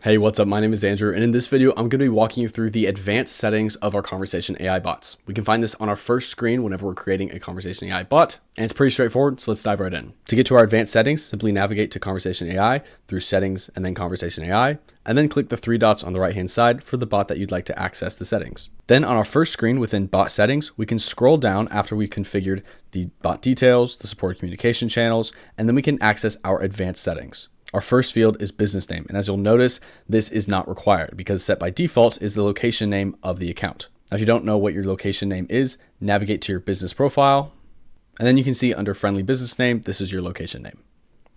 Hey, what's up? My name is Andrew, and in this video, I'm going to be walking you through the advanced settings of our conversation AI bots. We can find this on our first screen whenever we're creating a conversation AI bot, and it's pretty straightforward, so let's dive right in. To get to our advanced settings, simply navigate to conversation AI through settings and then conversation AI, and then click the three dots on the right-hand side for the bot that you'd like to access the settings. Then on our first screen within bot settings, we can scroll down after we've configured the bot details, the support communication channels, and then we can access our advanced settings. Our first field is business name, and as you'll notice, this is not required because set by default is the location name of the account. Now, if you don't know what your location name is, navigate to your business profile, and then you can see under friendly business name, this is your location name.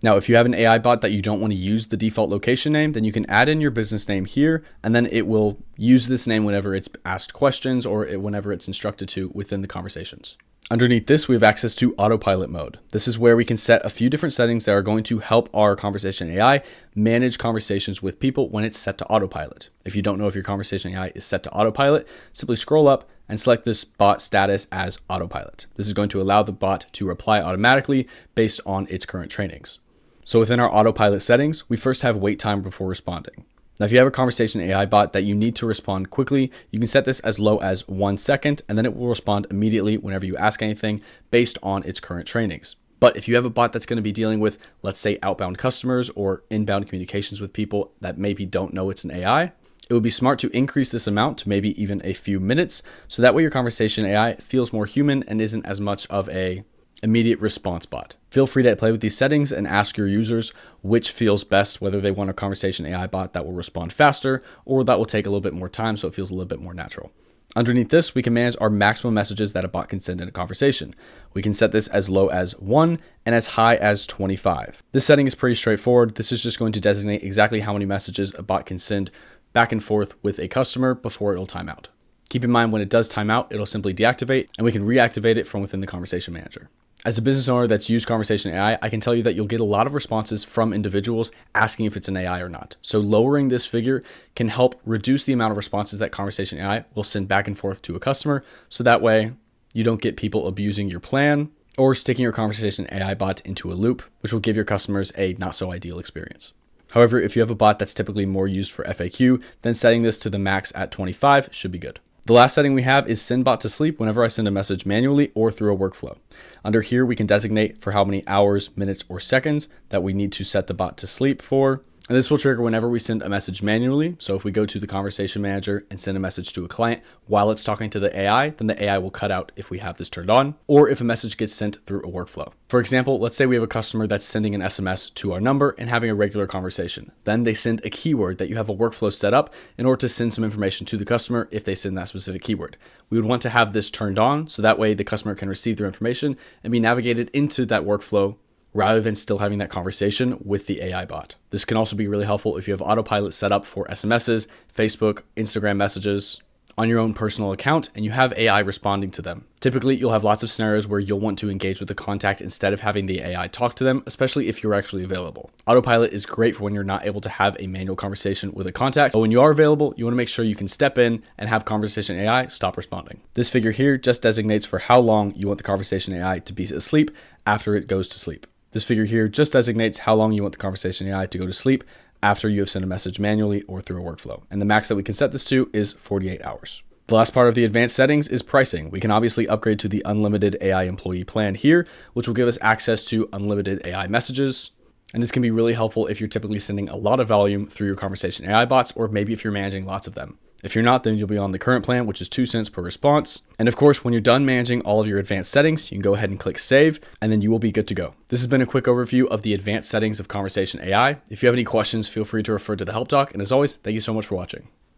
Now, if you have an AI bot that you don't want to use the default location name, then you can add in your business name here, and then it will use this name whenever it's asked questions or whenever it's instructed to within the conversations. Underneath this, we have access to autopilot mode. This is where we can set a few different settings that are going to help our conversation AI manage conversations with people when it's set to autopilot. If you don't know if your conversation AI is set to autopilot, simply scroll up and select this bot status as autopilot. This is going to allow the bot to reply automatically based on its current trainings. So within our autopilot settings, we first have wait time before responding. Now, if you have a conversation AI bot that you need to respond quickly, you can set this as low as 1 second, and then it will respond immediately whenever you ask anything based on its current trainings. But if you have a bot that's going to be dealing with, let's say, outbound customers or inbound communications with people that maybe don't know it's an AI, it would be smart to increase this amount to maybe even a few minutes, so that way your conversation AI feels more human and isn't as much of a immediate response bot. Feel free to play with these settings and ask your users which feels best, whether they want a conversation AI bot that will respond faster or that will take a little bit more time so it feels a little bit more natural. Underneath this, we can manage our maximum messages that a bot can send in a conversation. We can set this as low as 1 and as high as 25. This setting is pretty straightforward. This is just going to designate exactly how many messages a bot can send back and forth with a customer before it'll time out. Keep in mind when it does time out, it'll simply deactivate and we can reactivate it from within the conversation manager. As a business owner that's used conversation AI, I can tell you that you'll get a lot of responses from individuals asking if it's an AI or not. So lowering this figure can help reduce the amount of responses that conversation AI will send back and forth to a customer. So that way you don't get people abusing your plan or sticking your conversation AI bot into a loop, which will give your customers a not so ideal experience. However, if you have a bot that's typically more used for FAQ, then setting this to the max at 25 should be good. The last setting we have is send bot to sleep whenever I send a message manually or through a workflow. Under here, we can designate for how many hours, minutes, or seconds that we need to set the bot to sleep for. And this will trigger whenever we send a message manually. So if we go to the conversation manager and send a message to a client while it's talking to the AI, then the AI will cut out if we have this turned on, or if a message gets sent through a workflow. For example, let's say we have a customer that's sending an SMS to our number and having a regular conversation. Then they send a keyword that you have a workflow set up in order to send some information to the customer if they send that specific keyword. We would want to have this turned on so that way the customer can receive their information and be navigated into that workflow rather than still having that conversation with the AI bot. This can also be really helpful if you have autopilot set up for SMSs, Facebook, Instagram messages on your own personal account and you have AI responding to them. Typically, you'll have lots of scenarios where you'll want to engage with the contact instead of having the AI talk to them, especially if you're actually available. Autopilot is great for when you're not able to have a manual conversation with a contact, but when you are available, you want to make sure you can step in and have conversation AI stop responding. This figure here just designates for how long you want the conversation AI to be asleep after it goes to sleep. This figure here just designates how long you want the conversation AI to go to sleep after you have sent a message manually or through a workflow. And the max that we can set this to is 48 hours. The last part of the advanced settings is pricing. We can obviously upgrade to the unlimited AI employee plan here, which will give us access to unlimited AI messages. And this can be really helpful if you're typically sending a lot of volume through your conversation AI bots, or maybe if you're managing lots of them. If you're not, then you'll be on the current plan, which is 2 cents per response. And of course, when you're done managing all of your advanced settings, you can go ahead and click save, and then you will be good to go. This has been a quick overview of the advanced settings of conversation AI. If you have any questions, feel free to refer to the help doc. And as always, thank you so much for watching.